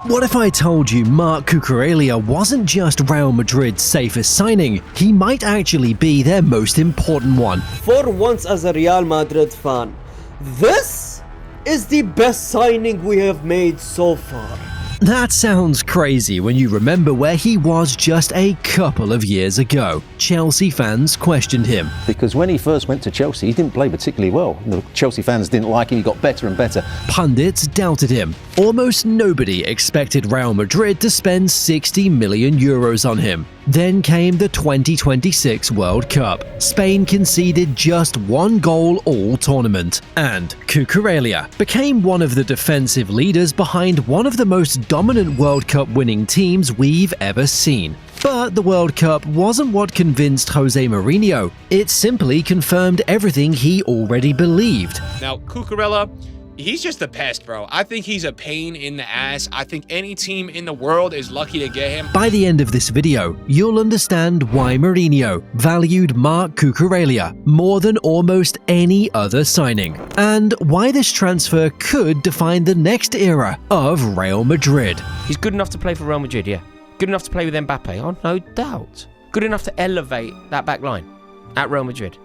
What if I told you Marc Cucurella wasn't just Real Madrid's safest signing, he might actually be their most important one? For once as a Real Madrid fan, this is the best signing we have made so far. That sounds crazy when you remember where he was just a couple of years ago. Chelsea fans questioned him. Because when he first went to Chelsea, he didn't play particularly well. The Chelsea fans didn't like him, he got better and better. Pundits doubted him. Almost nobody expected Real Madrid to spend 60 million euros on him. Then came the 2026 World Cup. Spain conceded just one goal all tournament, and Cucurella became one of the defensive leaders behind one of the most dominant World Cup winning teams we've ever seen. But the World Cup wasn't what convinced José Mourinho. It simply confirmed everything he already believed. Now, Cucurella, he's just a pest, bro. I think he's a pain in the ass. I think any team in the world is lucky to get him. By the end of this video, you'll understand why Mourinho valued Marc Cucurella more than almost any other signing, and why this transfer could define the next era of Real Madrid. He's good enough to play for Real Madrid, yeah. Good enough to play with Mbappe, oh no doubt. Good enough to elevate that back line at Real Madrid.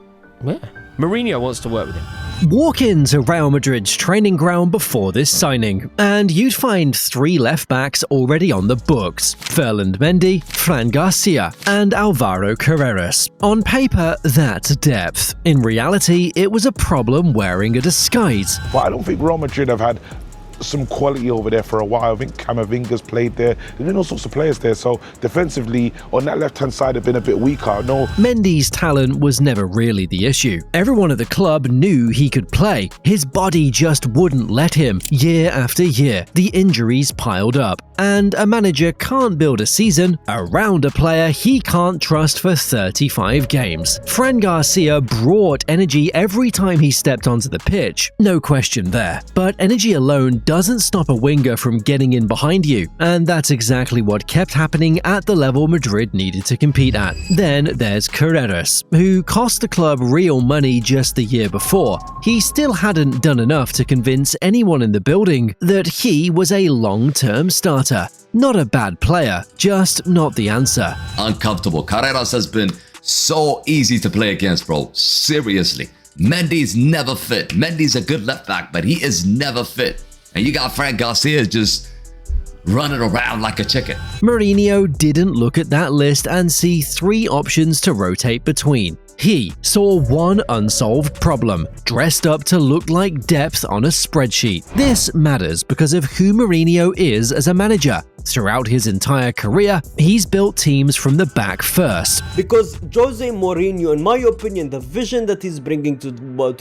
Yeah. Mourinho wants to work with him. Walk into Real Madrid's training ground before this signing, and you'd find 3 left-backs already on the books: Ferland Mendy, Fran Garcia, and Alvaro Carreras. On paper, that's depth. In reality, it was a problem wearing a disguise. But I don't think Real Madrid have had some quality over there for a while. I think Camavinga's played there. There's been all sorts of players there, so defensively on that left-hand side have been a bit weaker. No. Mendy's talent was never really the issue. Everyone at the club knew he could play. His body just wouldn't let him. Year after year, the injuries piled up, and a manager can't build a season around a player he can't trust for 35 games. Fran Garcia brought energy every time he stepped onto the pitch, no question there. But energy alone doesn't stop a winger from getting in behind you, and that's exactly what kept happening at the level Madrid needed to compete at. Then there's Carreras, who cost the club real money just the year before. He still hadn't done enough to convince anyone in the building that he was a long-term starter. Not a bad player, just not the answer. Uncomfortable. Carreras has been so easy to play against, bro. Seriously. Mendy's never fit. Mendy's a good left back, but he is never fit. And you got Fran Garcia just running around like a chicken. Mourinho didn't look at that list and see 3 options to rotate between. He saw one unsolved problem, dressed up to look like depth on a spreadsheet. This matters because of who Mourinho is as a manager. Throughout his entire career, he's built teams from the back first. Because José Mourinho, in my opinion, the vision that he's bringing to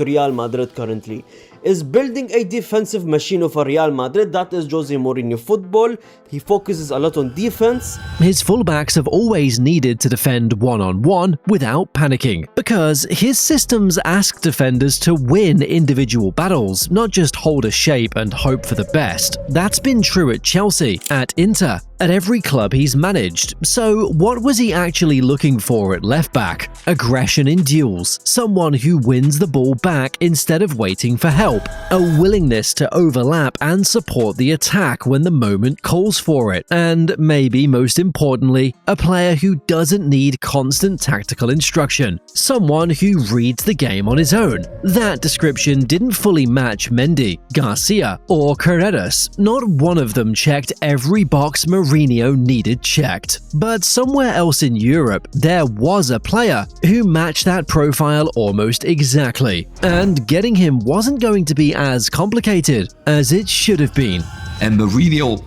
Real Madrid currently is building a defensive machine of a Real Madrid. That is José Mourinho football. He focuses a lot on defense. His fullbacks have always needed to defend one-on-one without panicking, because his systems ask defenders to win individual battles, not just hold a shape and hope for the best. That's been true at Chelsea, at Inter, at every club he's managed. So what was he actually looking for at left back? Aggression in duels, someone who wins the ball back instead of waiting for help, a willingness to overlap and support the attack when the moment calls for it, and maybe most importantly, a player who doesn't need constant tactical instruction, someone who reads the game on his own. That description didn't fully match Mendy, Garcia, or Carreras. Not one of them checked every box Mourinho needed checked. But somewhere else in Europe, there was a player who matched that profile almost exactly, and getting him wasn't going to be as complicated as it should have been. And Mourinho,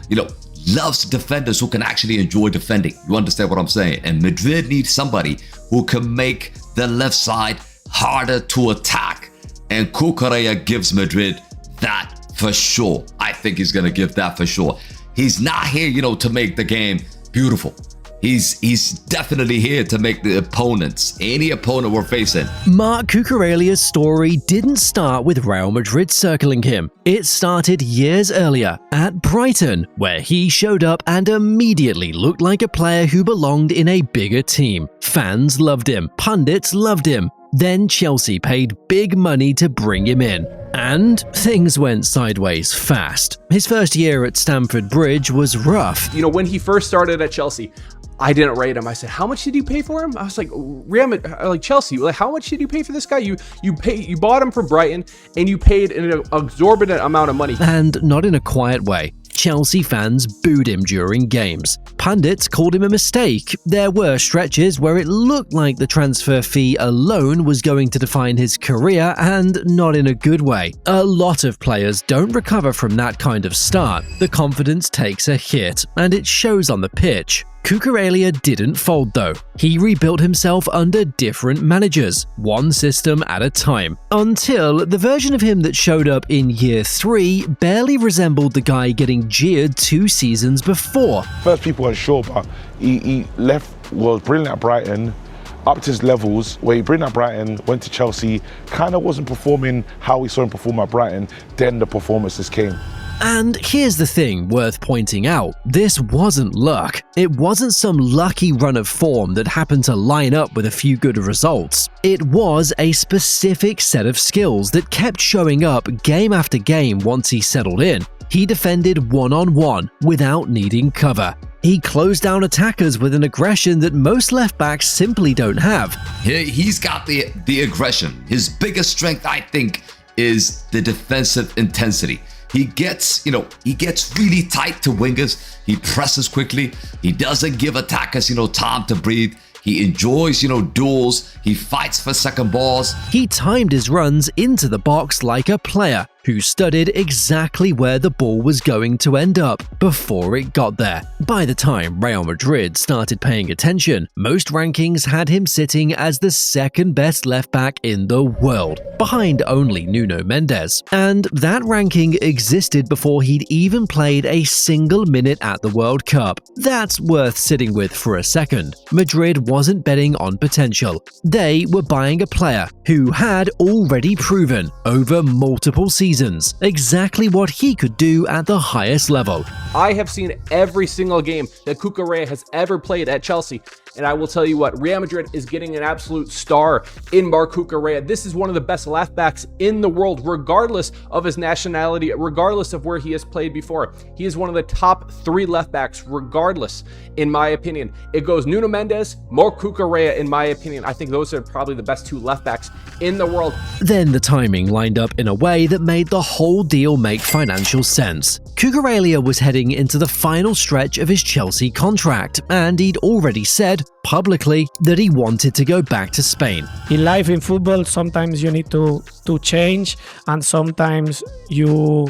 loves defenders who can actually enjoy defending. You understand what I'm saying? And Madrid needs somebody who can make the left side harder to attack. And Cucurella gives Madrid that for sure. I think he's going to give that for sure. He's not here, to make the game beautiful. He's definitely here to make the opponents, any opponent we're facing. Marc Cucurella's story didn't start with Real Madrid circling him. It started years earlier at Brighton, where he showed up and immediately looked like a player who belonged in a bigger team. Fans loved him, pundits loved him. Then Chelsea paid big money to bring him in. And things went sideways fast. His first year at Stamford Bridge was rough. You know, when he first started at Chelsea, I didn't rate him. I said, "How much did you pay for him?" I was like, Chelsea, like, how much did you pay for this guy? You bought him from Brighton, and you paid an exorbitant amount of money." And not in a quiet way. Chelsea fans booed him during games. Pundits called him a mistake. There were stretches where it looked like the transfer fee alone was going to define his career, and not in a good way. A lot of players don't recover from that kind of start. The confidence takes a hit, and it shows on the pitch. Cucurella didn't fold though. He rebuilt himself under different managers, one system at a time, until the version of him that showed up in year 3 barely resembled the guy getting jeered 2 seasons before. First, people weren't sure, but he was brilliant at Brighton, up to his levels, where he brilliant at Brighton, went to Chelsea, kind of wasn't performing how we saw him perform at Brighton, then the performances came. And here's the thing worth pointing out. This wasn't luck. It wasn't some lucky run of form that happened to line up with a few good results. It was a specific set of skills that kept showing up game after game once he settled in. He defended one-on-one without needing cover. He closed down attackers with an aggression that most left-backs simply don't have. He's got the aggression. His biggest strength, I think, is the defensive intensity. He gets really tight to wingers. He presses quickly. He doesn't give attackers, time to breathe. He enjoys, duels. He fights for second balls. He timed his runs into the box like a player who studied exactly where the ball was going to end up before it got there. By the time Real Madrid started paying attention, most rankings had him sitting as the second best left back in the world, behind only Nuno Mendes. And that ranking existed before he'd even played a single minute at the World Cup. That's worth sitting with for a second. Madrid wasn't betting on potential. They were buying a player who had already proven over multiple seasons exactly what he could do at the highest level. I have seen every single game that Cucurella has ever played at Chelsea, and I will tell you what, Real Madrid is getting an absolute star in Marc Cucurella. This is one of the best left backs in the world, regardless of his nationality, regardless of where he has played before. He is one of the top 3 left backs, regardless, in my opinion. It goes Nuno Mendes, Marc Cucurella, in my opinion. I think those are probably the best 2 left backs in the world. Then the timing lined up in a way that made the whole deal make financial sense. Cucurella was heading into the final stretch of his Chelsea contract, and he'd already said publicly that he wanted to go back to Spain. In life, in football, sometimes you need to change, and sometimes you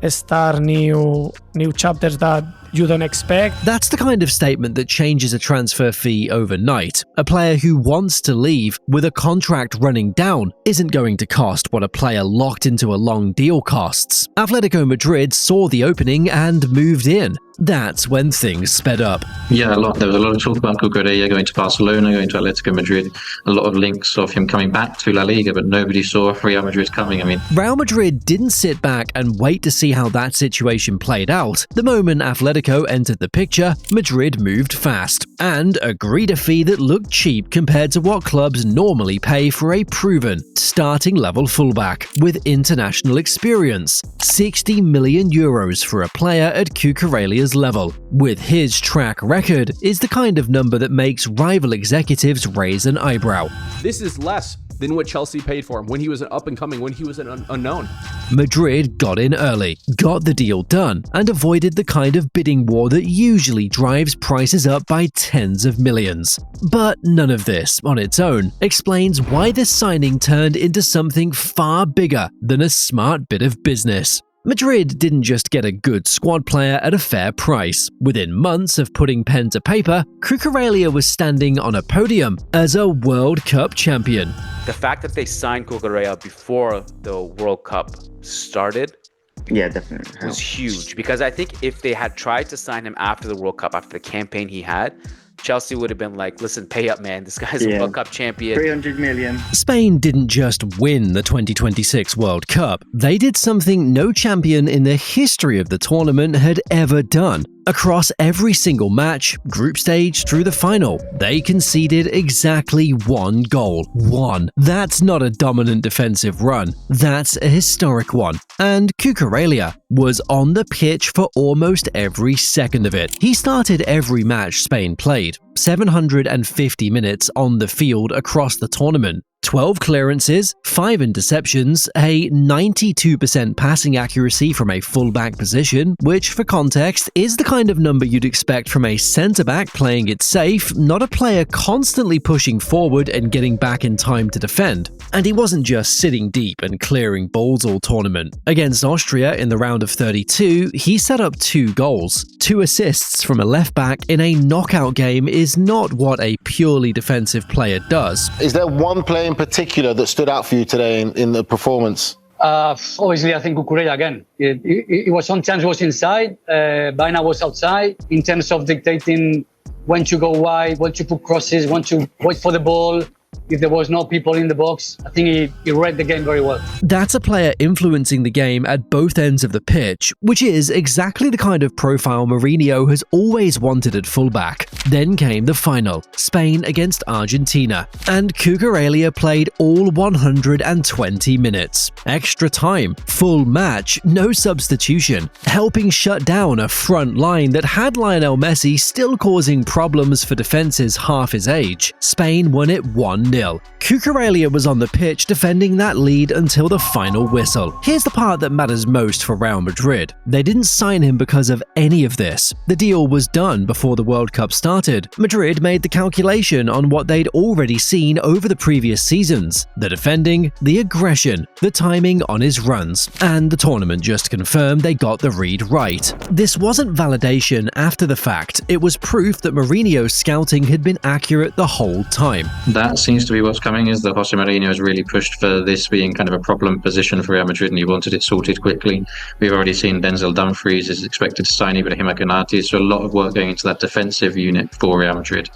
start new chapters that you don't expect. That's the kind of statement that changes a transfer fee overnight. A player who wants to leave with a contract running down isn't going to cost what a player locked into a long deal costs. Atletico Madrid saw the opening and moved in. That's when things sped up. Yeah, there was a lot of talk about Cucurella going to Barcelona, going to Atletico Madrid, a lot of links of him coming back to La Liga, but nobody saw Real Madrid coming. Real Madrid didn't sit back and wait to see how that situation played out. The moment Atletico entered the picture, Madrid moved fast and agreed a fee that looked cheap compared to what clubs normally pay for a proven, starting-level fullback with international experience. 60 million euros for a player at Cucurella's level, with his track record, is the kind of number that makes rival executives raise an eyebrow. This is less than what Chelsea paid for him when he was an up-and-coming, when he was an unknown. Madrid got in early, got the deal done, and avoided the kind of bidding war that usually drives prices up by tens of millions. But none of this, on its own, explains why this signing turned into something far bigger than a smart bit of business. Madrid didn't just get a good squad player at a fair price. Within months of putting pen to paper, Cucurella was standing on a podium as a World Cup champion. The fact that they signed Cucurella before the World Cup started, definitely was huge. Because I think if they had tried to sign him after the World Cup, after the campaign he had, Chelsea would have been like, listen, pay up, man. This guy's a World Cup champion. 300 million. Spain didn't just win the 2026 World Cup. They did something no champion in the history of the tournament had ever done. Across every single match, group stage through the final, they conceded exactly 1 goal. 1. That's not a dominant defensive run, that's a historic one. And Cucurella was on the pitch for almost every second of it. He started every match Spain played, 750 minutes on the field across the tournament. 12 clearances, 5 interceptions, a 92% passing accuracy from a fullback position, which for context is the kind of number you'd expect from a centre-back playing it safe, not a player constantly pushing forward and getting back in time to defend. And he wasn't just sitting deep and clearing balls all tournament. Against Austria in the round of 32, he set up 2 goals. 2 assists from a left-back in a knockout game is not what a purely defensive player does. Is there one player in particular that stood out for you today in the performance? Obviously, I think Cucurella again. It was sometimes was inside, Baina was outside in terms of dictating when to go wide, when to put crosses, when to wait for the ball. If there was no people in the box, I think he read the game very well. That's a player influencing the game at both ends of the pitch, which is exactly the kind of profile Mourinho has always wanted at fullback. Then came the final, Spain against Argentina, and Cucurella played all 120 minutes. Extra time, full match, no substitution, helping shut down a front line that had Lionel Messi still causing problems for defenses half his age. Spain won it 1-0. Cucurella was on the pitch defending that lead until the final whistle. Here's the part that matters most for Real Madrid. They didn't sign him because of any of this. The deal was done before the World Cup started. Madrid made the calculation on what they'd already seen over the previous seasons. The defending, the aggression, the timing on his runs. And the tournament just confirmed they got the read right. This wasn't validation after the fact. It was proof that Mourinho's scouting had been accurate the whole time. That seems to be what's coming, is that José Mourinho has really pushed for this being kind of a problem position for Real Madrid, and he wanted it sorted quickly. We've already seen Denzel Dumfries is expected to sign Ibrahima Konate, so a lot of work going into that defensive unit for Real Madrid.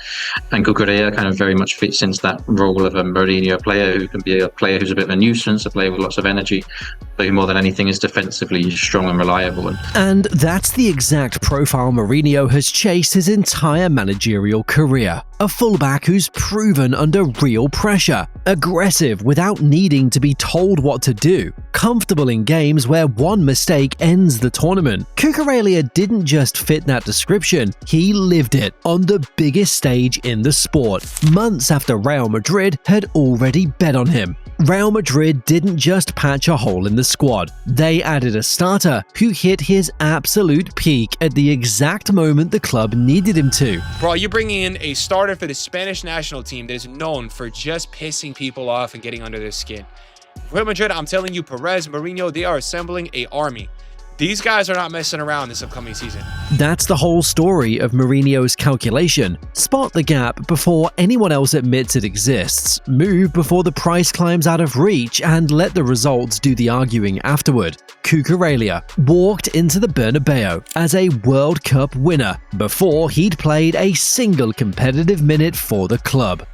And Cucurella kind of very much fits into that role of a Mourinho player who can be a player who's a bit of a nuisance, a player with lots of energy, but who more than anything is defensively strong and reliable. And that's the exact profile Mourinho has chased his entire managerial career. A fullback who's proven under real pressure, aggressive without needing to be told what to do, comfortable in games where one mistake ends the tournament. Cucurella didn't just fit that description, he lived it on the biggest stage in the sport, months after Real Madrid had already bet on him. Real Madrid didn't just patch a hole in the squad, they added a starter who hit his absolute peak at the exact moment the club needed him to. Bro, you're bringing in a starter for the Spanish national team that is known for just pissing people off and getting under their skin. Real Madrid, I'm telling you, Perez, Mourinho, they are assembling an army. These guys are not messing around this upcoming season. That's the whole story of Mourinho's calculation. Spot the gap before anyone else admits it exists, move before the price climbs out of reach, and let the results do the arguing afterward. Cucurella walked into the Bernabeu as a World Cup winner before he'd played a single competitive minute for the club.